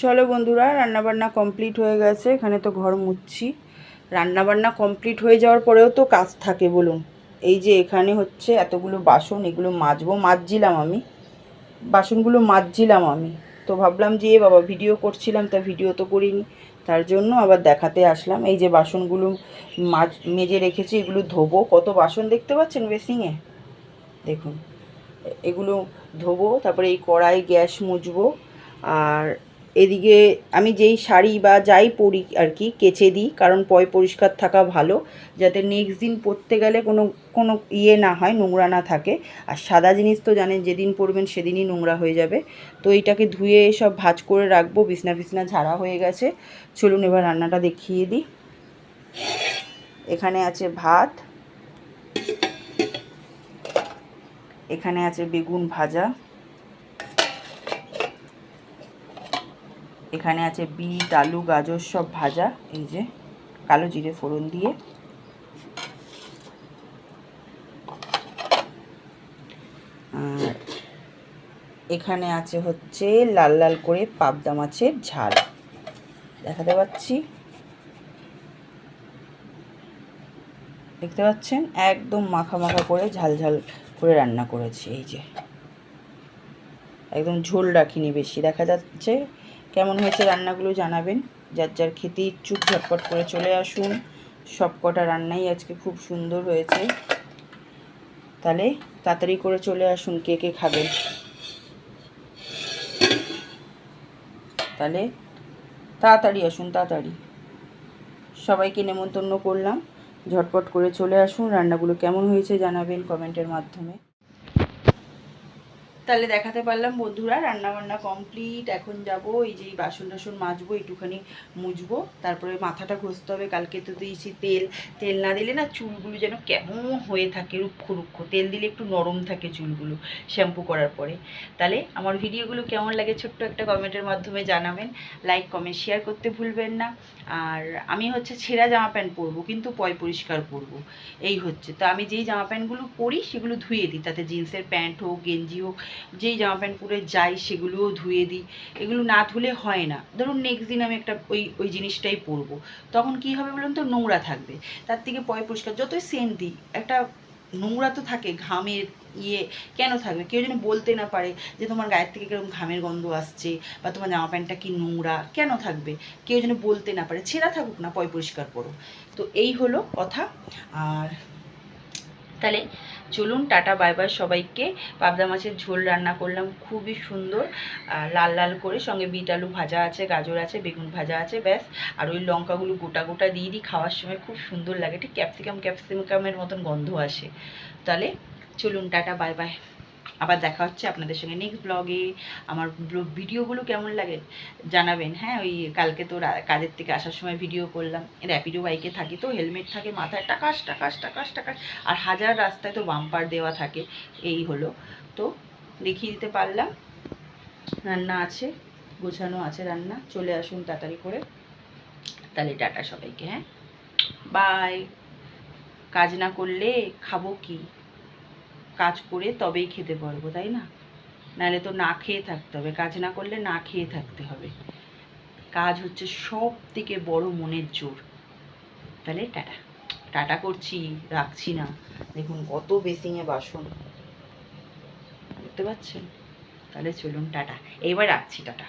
চলো বন্ধুরা, রান্নাবান্না কমপ্লিট হয়ে গেছে। এখানে তো ঘর মুছছি। রান্নাবান্না কমপ্লিট হয়ে যাওয়ার পরেও তো কাজ থাকে বলুন। এই যে এখানে হচ্ছে এতগুলো বাসন, এগুলো মাজছিলাম আমি, বাসনগুলো মাজছিলাম আমি। তো ভাবলাম যে বাবা ভিডিও করছিলাম, তা ভিডিও তো করিনি, তার জন্য আবার দেখাতে আসলাম। এই যে বাসনগুলো মেজে রেখেছি, এগুলো ধোবো। কত বাসন দেখতে পাচ্ছেন বেসিংয়ে, দেখুন। এগুলো ধোবো, তারপরে এই কড়াই গ্যাস মুছবো। আর এদিকে আমি যেই শাড়ি বা যাই পরি আর কি কেচে দিই, কারণ পরিষ্কার থাকা ভালো, যাতে নেক্সট দিন পরতে গেলে কোনো কোনো না হয়, নোংরা না থাকে। আর সাদা জিনিস তো জানেন, যেদিন পরবেন সেদিনই নোংরা হয়ে যাবে। তো এইটাকে ধুয়ে সব ভাঁজ করে রাখবো। বিছনা ঝাড়া হয়ে গেছে। চলুন এবার রান্নাটা দেখিয়ে দিই। এখানে আছে ভাত, এখানে আছে বেগুন ভাজা, এখানে আছে বিট, আলু, গাজর সব ভাজা, এই যে কালো জিরে ফোড়ন দিয়ে। আর এখানে আছে হচ্ছে লাল লাল করে পাবদা মাছের ঝাল, দেখাতে পাচ্ছি, দেখতে পাচ্ছেন, একদম মাখা মাখা করে ঝাল ঝাল করে রান্না করেছি। এই যে একদম ঝোল রাখিনি বেশি। দেখা যাচ্ছে কেমন হয়েছে রান্নাগুলো জানাবেন। যার যার খেতে ইচ্ছুক ঝটপট করে চলে আসুন। সব কটা রান্নাই আজকে খুব সুন্দর হয়েছে। তাহলে তাড়াতাড়ি করে চলে আসুন, কে কে খাবেন। তাহলে তাড়াতাড়ি আসুন, তাড়াতাড়ি। সবাইকে নেমন্তন্ন করলাম, ঝটপট করে চলে আসুন। রান্নাগুলো কেমন হয়েছে জানাবেন কমেন্টের মাধ্যমে। তাহলে দেখাতে পারলাম বন্ধুরা, রান্নাবান্না কমপ্লিট। এখন যাব এই যে বাসন টাসন মাজবো, একটুখানি মুছবো, তারপরে মাথাটা ঘষতে হবে। কালকে তো দিয়েছি তেল, তেল না দিলে না চুলগুলো যেন কেমন হয়ে থাকে, রুক্ষ রুক্ষ। তেল দিলে একটু নরম থাকে চুলগুলো শ্যাম্পু করার পরে। তাহলে আমার ভিডিওগুলো কেমন লাগে ছোট্ট একটা কমেন্টের মাধ্যমে জানাবেন। লাইক কমেন্ট শেয়ার করতে ভুলবেন না। আর আমি হচ্ছে ছেঁড়া জামা প্যান্ট পরবো, কিন্তু পরিষ্কার পরবো, এই হচ্ছে। তো আমি যেই জামা প্যান্টগুলো পরি সেগুলো ধুয়ে দিই, তাতে জিন্সের প্যান্ট হোক, গেঞ্জি হোক, যেই জামা প্যান্ট পরে যাই সেগুলোও ধুয়ে দিই। এগুলো না ধুলে হয় না। ধরুন নেক্সট দিন আমি একটা ওই জিনিসটাই পরবো, তখন কি হবে বলুন তো, নোংরা থাকবে। তার থেকে পরিষ্কার, যতই সেন্ট দিই, একটা নোংরা তো থাকে, ঘামের কেন থাকবে? কেউ যেন বলতে না পারে যে তোমার গায়ের থেকে কিরকম ঘামের গন্ধ আসছে, বা তোমার জামা প্যান্টটা কি নোংরা কেন থাকবে, কেউ যেন বলতে না পারে। ছেঁড়া থাকুক না, পরিষ্কার করো। তো এই হলো কথা। আর তাহলে চলুন, টাটা বাই বাই সবাইকে। পাবদা মাছের ঝোল রান্না করলাম, খুবই সুন্দর, লাল লাল করে, সঙ্গে বিট আলু ভাজা আছে, গাজর আছে, বেগুন ভাজা আছে, ব্যাস। আর ওই লঙ্কাগুলো গোটা গোটা দিয়ে দিই, খাওয়ার সময় খুব সুন্দর লাগে, ঠিক ক্যাপসিকামের মতন গন্ধ আসে। তাহলে চলুন, টাটা বাই বাই। আবার দেখা হচ্ছে আপনাদের সঙ্গে নেক্সট ব্লগে। আমার ভিডিওগুলো কেমন লাগে জানাবেন। হ্যাঁ, ওই কালকে তো কাজের থেকে আসার সময় ভিডিও করলাম। র্যাপিডো বাইকে থাকি তো, হেলমেট থাকে মাথায়, টাকাস টাকাস টাকাস টাকাস, আর হাজার রাস্তায় তো বাম্পার দেওয়া থাকে। এই হলো, তো দেখিয়ে দিতে পারলাম। রান্না আছে, গোছানো আছে রান্না, চলে আসুন তাড়াতাড়ি করে। তাহলে টাটা সবাইকে, হ্যাঁ বাই। কাজ না করলে খাবো কি? কাজ করে তবেই খেতে পারবো, তাই না? নাহলে তো না খেয়ে থাকতে হবে। কাজ না করলে না খেয়ে থাকতে হবে। কাজ হচ্ছে সব থেকে বড় মনের জোর। তাহলে টাটা, টাটা করছি, রাখছি না। দেখুন কত বেসিংয়ে বাসন, দেখতে পাচ্ছেন। তাহলে চলুন টাটা, এইবার রাখছি, টাটা।